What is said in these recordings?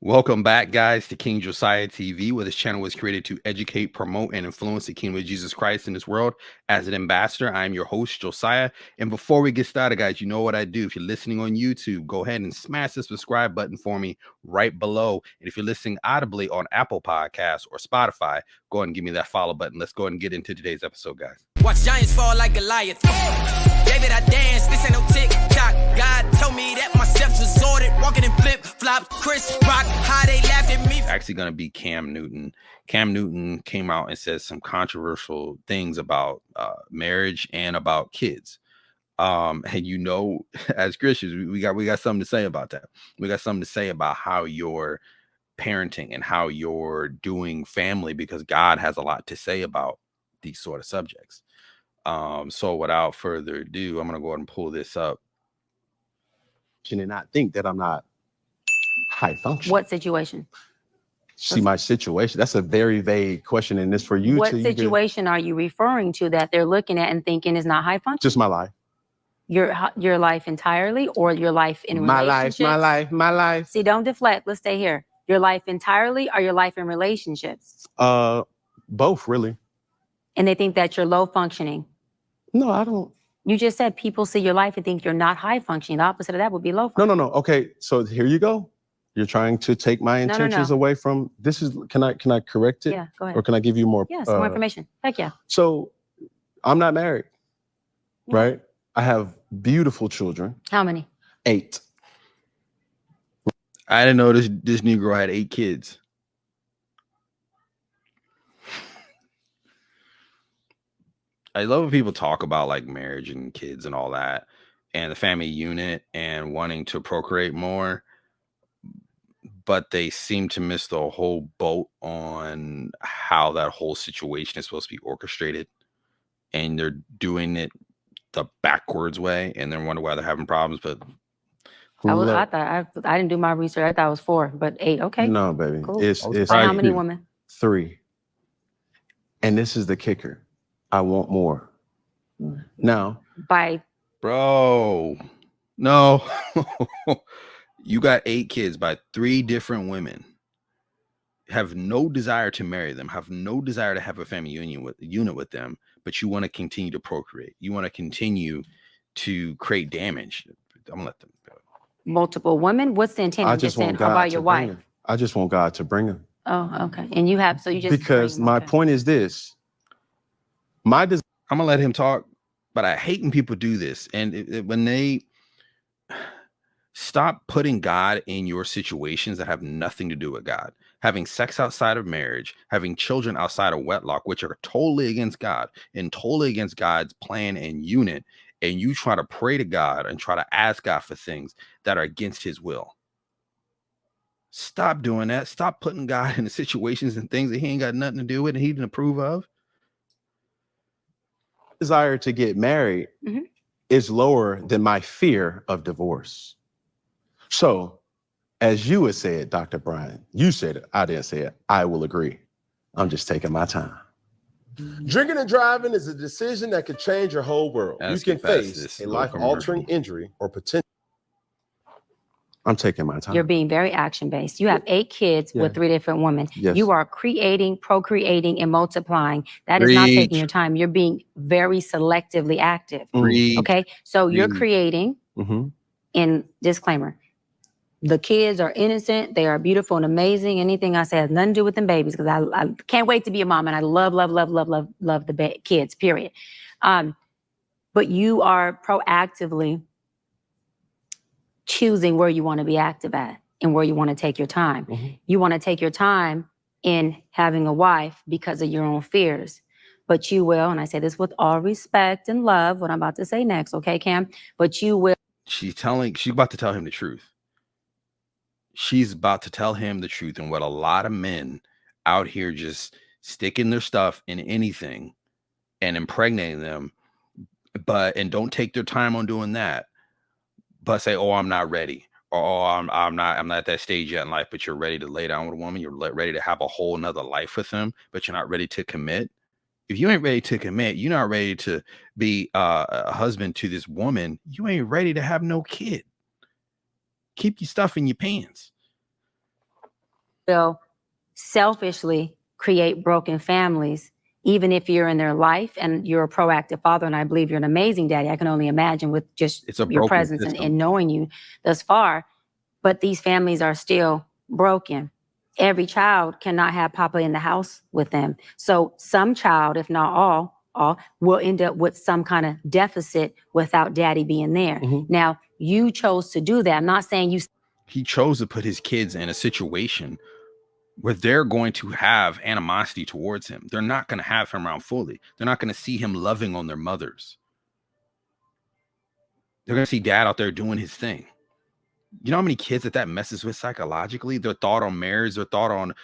Welcome back, guys, to King Josiah TV, where this channel was created to educate, promote, and influence the kingdom of Jesus Christ in this world. As an ambassador, I am your host, Josiah. And before we get started, guys, you know what I do. If you're listening on YouTube, go ahead and smash the subscribe button for me right below. And if you're listening audibly on Apple Podcasts or Spotify, go ahead and give me that follow button. Let's go ahead and get into today's episode, guys. Watch giants fall like Goliath. David, I dance. This ain't no tick-tock. God told me that my steps was ordered. Walking in flip-flops. Chris Rock, how they laughed at me. Actually going to be Cam Newton. Cam Newton came out and said some controversial things about marriage and about kids. And as Christians, we got something to say about that. We got something to say about how you're parenting and how you're doing family, because God has a lot to say about these sort of subjects. So without further ado, I'm going to go ahead and pull this up. And not think that I'm not high function. What situation? See my situation. That's a very vague question, and it's for you. What situation are you referring to that they're looking at and thinking is not high function? Just my life. Your life entirely, or your life in my relationships? My life. See, don't deflect. Let's stay here. Your life entirely, or your life in relationships? Both, really. And they think that you're low functioning. No, I don't. You just said people see your life and think you're not high functioning. The opposite of that would be low functioning. No. Okay, so here you go. You're trying to take my intentions away from this. Can I correct it? Yeah, go ahead. Or can I give you more? Yes, more information. Heck yeah. So I'm not married, right? I have beautiful children. How many? 8. I didn't know this Negro had 8 kids. I love when people talk about like marriage and kids and all that and the family unit and wanting to procreate more, but they seem to miss the whole boat on how that whole situation is supposed to be orchestrated, and they're doing it the backwards way, and then wonder why they're having problems. But I didn't do my research. I thought it was 4, but 8. Okay. No, baby. Cool. It's how many women? 3. And this is the kicker. I want more. Now. Bro, no. You got 8 kids by 3 different women. Have no desire to marry them. Have no desire to have a family unit with them. But you want to continue to procreate. You want to continue to create damage. I'm gonna let them go. Multiple women. What's the intent? I just want God about your wife. Her. I just want God to bring them. Oh, okay. And you have because my point is this. I'm gonna let him talk, but I hate when people do this, and when they stop putting God in your situations that have nothing to do with God. Having sex outside of marriage, having children outside of wedlock, which are totally against God and totally against God's plan and unit, and you try to pray to God and try to ask God for things that are against his will. Stop doing that. Stop putting God in the situations and things that he ain't got nothing to do with and he didn't approve of. Desire to get married is lower than my fear of divorce. So, as you had said, Dr. Bryant, you said it, I didn't say it, I will agree. I'm just taking my time. Drinking and driving is a decision that could change your whole world. You can face a life-altering injury or potential. I'm taking my time. You're being very action-based. You have 8 kids with 3 different women. Yes. You are creating, procreating, and multiplying. That is not taking your time. You're being very selectively active. Okay? So you're creating, in disclaimer, the kids are innocent. They are beautiful and amazing. Anything I say has nothing to do with them babies, because I can't wait to be a mom, and I love the kids, period. But you are proactively choosing where you want to be active at and where you want to take your time. You want to take your time in having a wife because of your own fears. But you will, and I say this with all respect and love, what I'm about to say next, okay, Cam? But you will. She's about to tell him the truth. She's about to tell him the truth, and what a lot of men out here just sticking their stuff in anything and impregnating them, and don't take their time on doing that, but say, oh, I'm not ready, or oh, I'm not at that stage yet in life. But you're ready to lay down with a woman, you're ready to have a whole nother life with them, but you're not ready to commit. If you ain't ready to commit, you're not ready to be a husband to this woman, you ain't ready to have no kid. Keep your stuff in your pants. will selfishly create broken families, even if you're in their life and you're a proactive father. And I believe you're an amazing daddy. I can only imagine with just your presence and knowing you thus far. But these families are still broken. Every child cannot have Papa in the house with them. So some child, if not all will end up with some kind of deficit without daddy being there. Now, you chose to do that. I'm not saying he chose to put his kids in a situation where they're going to have animosity towards him. They're not going to have him around fully. They're not going to see him loving on their mothers. They're going to see dad out there doing his thing. You know how many kids that messes with psychologically? Their thought on marriage, their thought on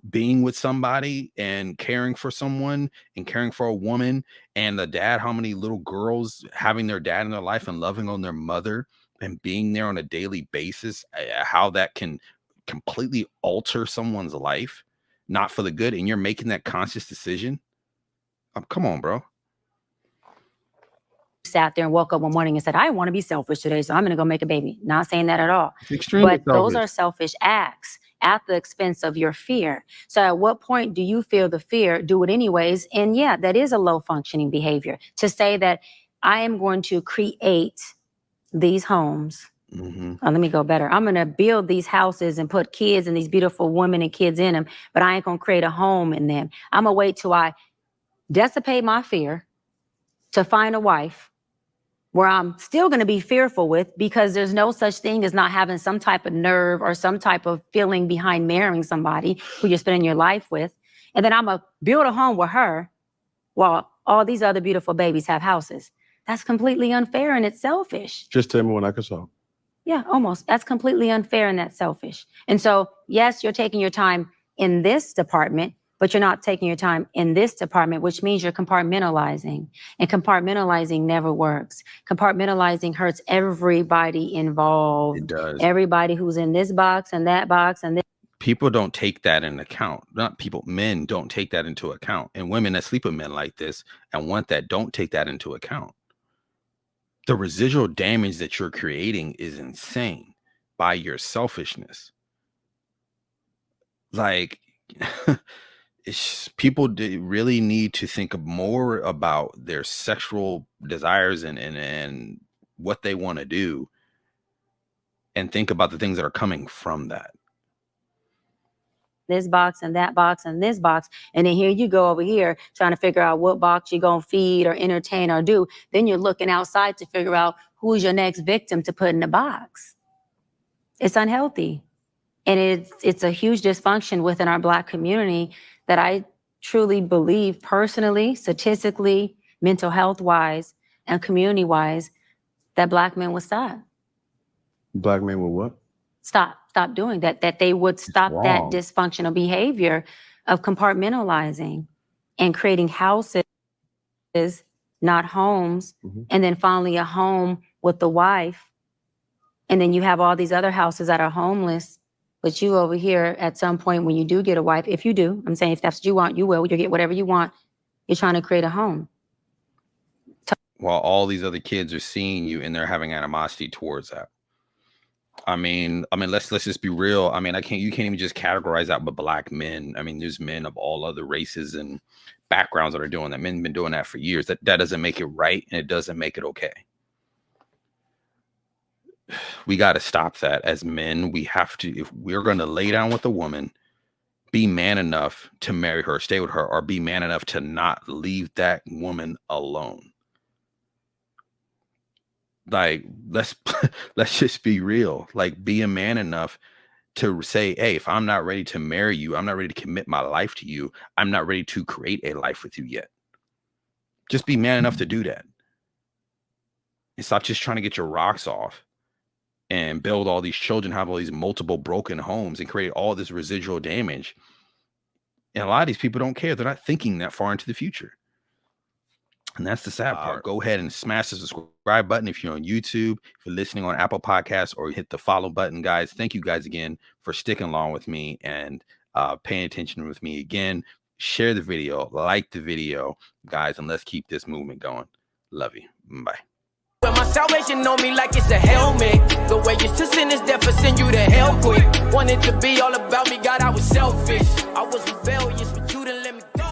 being with somebody and caring for someone and caring for a woman, and the dad, how many little girls having their dad in their life and loving on their mother and being there on a daily basis, how that can completely alter someone's life, not for the good, and you're making that conscious decision. Come on, bro. Sat there and woke up one morning and said, I want to be selfish today, so I'm going to go make a baby. Not saying that at all. But those are selfish acts at the expense of your fear. So at what point do you feel the fear, do it anyways? And yeah, that is a low functioning behavior to say that I am going to create these homes. Let me go better. I'm going to build these houses and put kids and these beautiful women and kids in them, but I ain't going to create a home in them. I'm going to wait till I dissipate my fear to find a wife where I'm still going to be fearful with, because there's no such thing as not having some type of nerve or some type of feeling behind marrying somebody who you're spending your life with. And then I'm going to build a home with her while all these other beautiful babies have houses. That's completely unfair and it's selfish. Just tell me when I can solve. Yeah, almost. That's completely unfair and that's selfish. And so, yes, you're taking your time in this department, but you're not taking your time in this department, which means you're compartmentalizing. And compartmentalizing never works. Compartmentalizing hurts everybody involved. It does. Everybody who's in this box and that box and this. People don't take that into account. Not people, men don't take that into account. And women that sleep with men like this and want that don't take that into account. The residual damage that you're creating is insane by your selfishness. Like, people really need to think more about their sexual desires and what they want to do, and think about the things that are coming from that. This box and that box and this box. And then here you go over here trying to figure out what box you're going to feed or entertain or do. Then you're looking outside to figure out who's your next victim to put in the box. It's unhealthy. And it's a huge dysfunction within our Black community that I truly believe personally, statistically, mental health wise, and community wise, that Black men would stop. Black men will what? Stop doing that, that they would stop that dysfunctional behavior of compartmentalizing and creating houses, not homes, and then finally a home with the wife. And then you have all these other houses that are homeless, but you over here at some point when you do get a wife, if you do, I'm saying if that's what you want, you will, you'll get whatever you want. You're trying to create a home. While all these other kids are seeing you and they're having animosity towards that. I mean, let's just be real. I mean, you can't even just categorize that with Black men. I mean, there's men of all other races and backgrounds that are doing that. Men have been doing that for years. That doesn't make it right, and it doesn't make it okay. We got to stop that as men. We have to, if we're going to lay down with a woman, be man enough to marry her, stay with her, or be man enough to not leave that woman alone. Like, let's just be real. Like, be a man enough to say, hey, if I'm not ready to marry you, I'm not ready to commit my life to you, I'm not ready to create a life with you yet. Just be man enough to do that. And stop just trying to get your rocks off and build all these children, have all these multiple broken homes and create all this residual damage. And a lot of these people don't care. They're not thinking that far into the future. And that's the sad part. Go ahead and smash the subscribe button if you're on YouTube, if you're listening on Apple Podcasts, or hit the follow button, guys. Thank you guys again for sticking along with me and paying attention with me again. Share the video, like the video, guys, and let's keep this movement going. Love you. Bye. But my salvation on me like it's a helmet. The way you to sin is death, for send you to hell quick. Wanted to be all about me, God, I was selfish.